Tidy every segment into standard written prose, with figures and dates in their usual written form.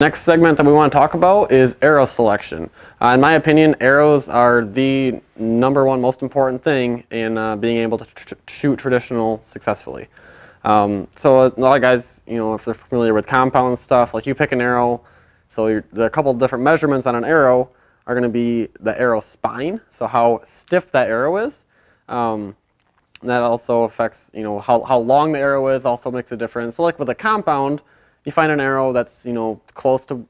Next segment that we want to talk about is arrow selection. In my opinion, arrows are the #1 most important thing in being able to shoot traditional successfully. So a lot of guys, if they're familiar with compound stuff, like you pick an arrow, so there are a couple of different measurements on an arrow are going to be the arrow spine, so how stiff that arrow is. That also affects, how long the arrow is, also makes a difference. So like with a compound, you find an arrow that's, close to,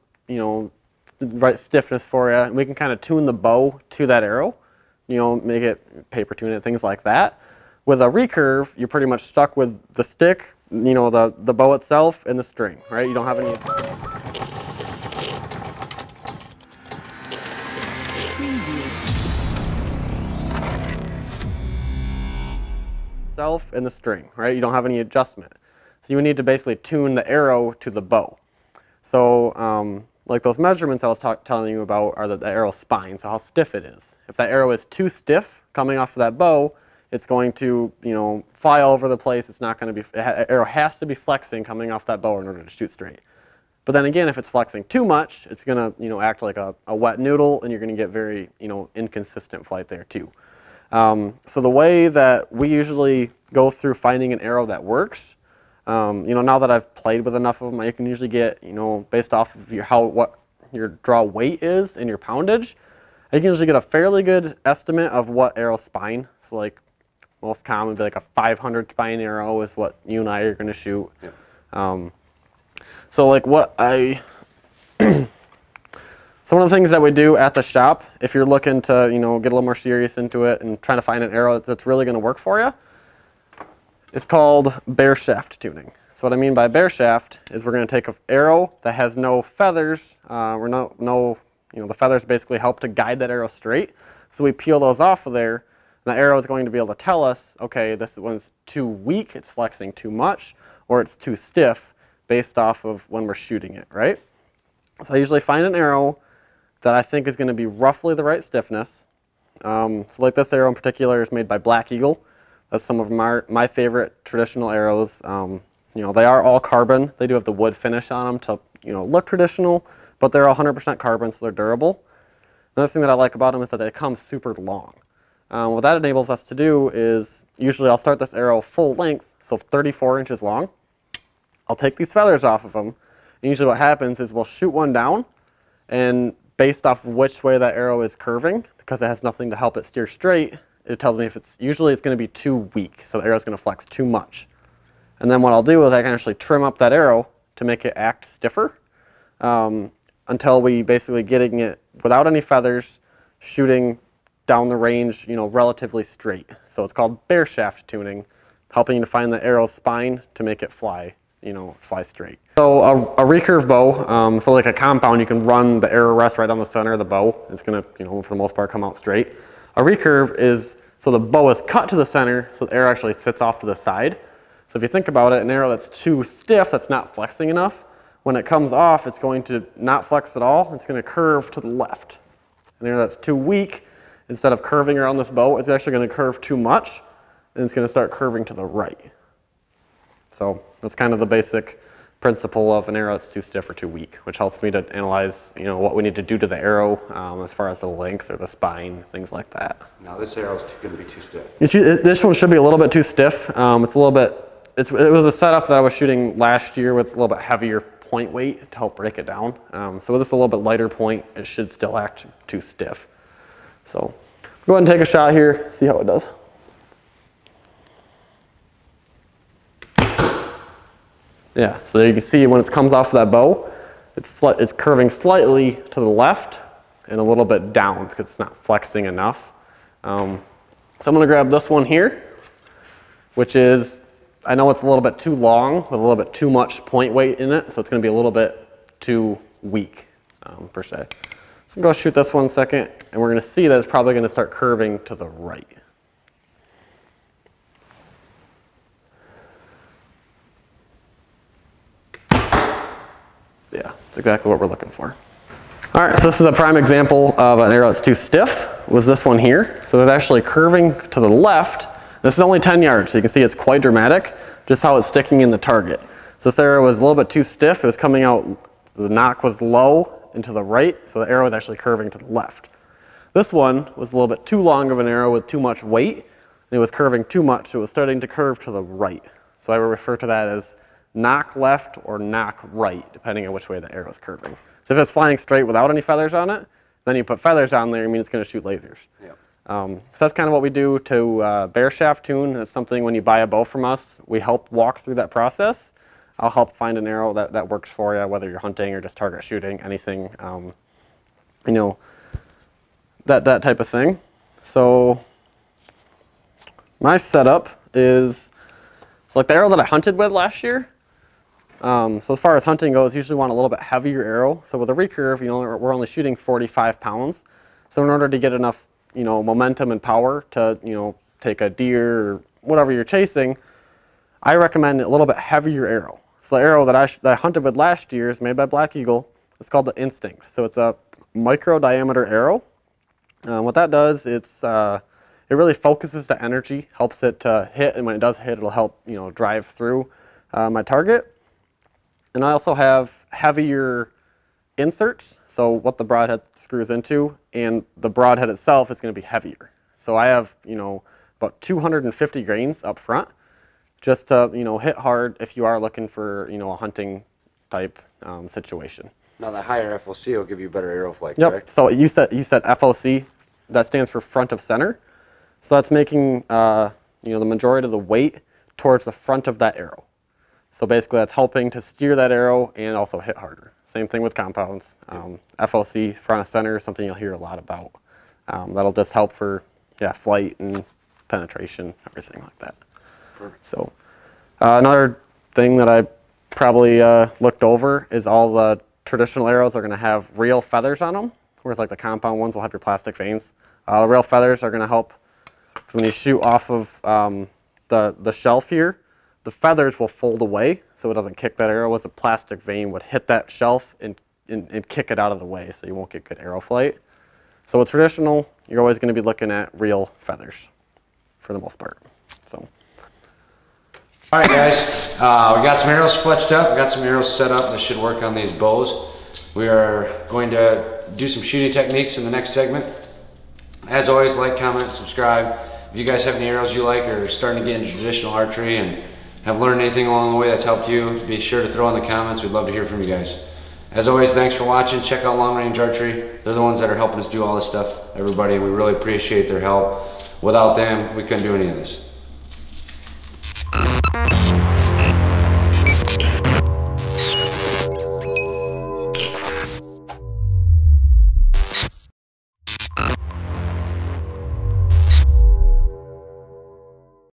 right stiffness for you, and we can kind of tune the bow to that arrow, make it, paper tune it, things like that. With a recurve, you're pretty much stuck with the stick, the bow itself and the string, right? You don't have any... and the string, right? You don't have any adjustment. So you need to basically tune the arrow to the bow. So like those measurements I was telling you about are the arrow spine, so how stiff it is. If that arrow is too stiff coming off of that bow, it's going to, fly all over the place. It's not going to be, the arrow has to be flexing coming off that bow in order to shoot straight. But then again, if it's flexing too much, it's going to, act like a wet noodle, and you're going to get very, inconsistent flight there too. So the way that we usually go through finding an arrow that works, now that I've played with enough of them, you can usually get, based off of what your draw weight is and your poundage, you can usually get a fairly good estimate of what arrow spine. So like most common, like a 500 spine arrow is what you and I are going to shoot. Yeah. So like what So one of the things that we do at the shop, if you're looking to, get a little more serious into it and trying to find an arrow that's really going to work for you, it's called bare shaft tuning. So what I mean by bare shaft is we're going to take an arrow that has no feathers, the feathers basically help to guide that arrow straight. So we peel those off of there, and the arrow is going to be able to tell us, okay, this one's too weak, it's flexing too much, or it's too stiff based off of when we're shooting it, right? So I usually find an arrow that I think is going to be roughly the right stiffness. So like this arrow in particular is made by Black Eagle. That's some of my favorite traditional arrows. They are all carbon. They do have the wood finish on them to look traditional, but they're 100% carbon, so they're durable. Another thing that I like about them is that they come super long. What that enables us to do is, usually I'll start this arrow full length, so 34 inches long. I'll take these feathers off of them, and usually what happens is we'll shoot one down, and based off of which way that arrow is curving, because it has nothing to help it steer straight, it tells me if usually it's going to be too weak, so the arrow is going to flex too much. And then what I'll do is I can actually trim up that arrow to make it act stiffer until we basically getting it without any feathers, shooting down the range, relatively straight. So it's called bare shaft tuning, helping you to find the arrow spine to make it fly, fly straight. So a recurve bow, so like a compound, you can run the arrow rest right on the center of the bow. It's going to, for the most part, come out straight. A recurve is, so the bow is cut to the center, so the arrow actually sits off to the side. So if you think about it, an arrow that's too stiff, that's not flexing enough, when it comes off, it's going to not flex at all. It's going to curve to the left. An arrow that's too weak, instead of curving around this bow, it's actually going to curve too much, and it's going to start curving to the right. So that's kind of the basic principle of an arrow that's too stiff or too weak, which helps me to analyze, what we need to do to the arrow as far as the length or the spine, things like that. Now this arrow is going to be too stiff. This one should be a little bit too stiff. It's a little bit. It was a setup that I was shooting last year with a little bit heavier point weight to help break it down. So with this a little bit lighter point, it should still act too stiff. So go ahead and take a shot here, see how it does. Yeah, so there you can see when it comes off of that bow, it's curving slightly to the left and a little bit down because it's not flexing enough. So I'm going to grab this one here, which is, I know it's a little bit too long with a little bit too much point weight in it, so it's going to be a little bit too weak per se. So I'm going to go shoot this one second, and we're going to see that it's probably going to start curving to the right. Yeah, that's exactly what we're looking for. All right, so this is a prime example of an arrow that's too stiff, was this one here. So it's actually curving to the left. This is only 10 yards, so you can see it's quite dramatic, just how it's sticking in the target. So this arrow was a little bit too stiff. It was coming out The nock was low and to the right, so the arrow was actually curving to the left. This one was a little bit too long of an arrow with too much weight, and it was curving too much, so it was starting to curve to the right. So I would refer to that as nock left or nock right, depending on which way the arrow is curving. So if it's flying straight without any feathers on it, then you put feathers on there, I mean it's going to shoot lasers. Yep. So that's kind of what we do to bear shaft tune. It's something when you buy a bow from us, we help walk through that process. I'll help find an arrow that works for you, whether you're hunting or just target shooting, anything, you know, that type of thing. So my setup is, so like the arrow that I hunted with last year, so as far as hunting goes, usually want a little bit heavier arrow. So with a recurve, you know, we're only shooting 45 pounds. So in order to get enough, you know, momentum and power to, you know, take a deer or whatever you're chasing, I recommend a little bit heavier arrow. So the arrow that I hunted with last year is made by Black Eagle. It's called the Instinct. So it's a micro diameter arrow. What that does, it really focuses the energy, helps it to hit, and when it does hit, it'll help, you know, drive through my target. And I also have heavier inserts, so what the broadhead screws into, and the broadhead itself is going to be heavier. So I have, you know, about 250 grains up front, just to, you know, hit hard if you are looking for, you know, a hunting type situation. Now the higher FOC will give you better arrow flight, Yep. correct? So you said FOC, that stands for front of center. So that's making, you know, the majority of the weight towards the front of that arrow. So basically that's helping to steer that arrow and also hit harder. Same thing with compounds. FOC, front of center, is something you'll hear a lot about. That'll just help for, yeah, flight and penetration, everything like that. Perfect. So another thing that I probably looked over is all the traditional arrows are going to have real feathers on them, whereas like the compound ones will have your plastic vanes. The real feathers are going to help, so when you shoot off of the shelf here, the feathers will fold away so it doesn't kick that arrow, as a plastic vane would hit that shelf and kick it out of the way, so you won't get good arrow flight. So with traditional, you're always going to be looking at real feathers for the most part. So. All right, guys, we got some arrows fletched up. We got some arrows set up that should work on these bows. We are going to do some shooting techniques in the next segment. As always, like, comment, subscribe. If you guys have any arrows you like or are starting to get into traditional archery and have learned anything along the way that's helped you, be sure to throw in the comments. We'd love to hear from you guys. As always, thanks for watching. Check out Long Range Archery. They're the ones that are helping us do all this stuff, everybody. We really appreciate their help. Without them, we couldn't do any of this.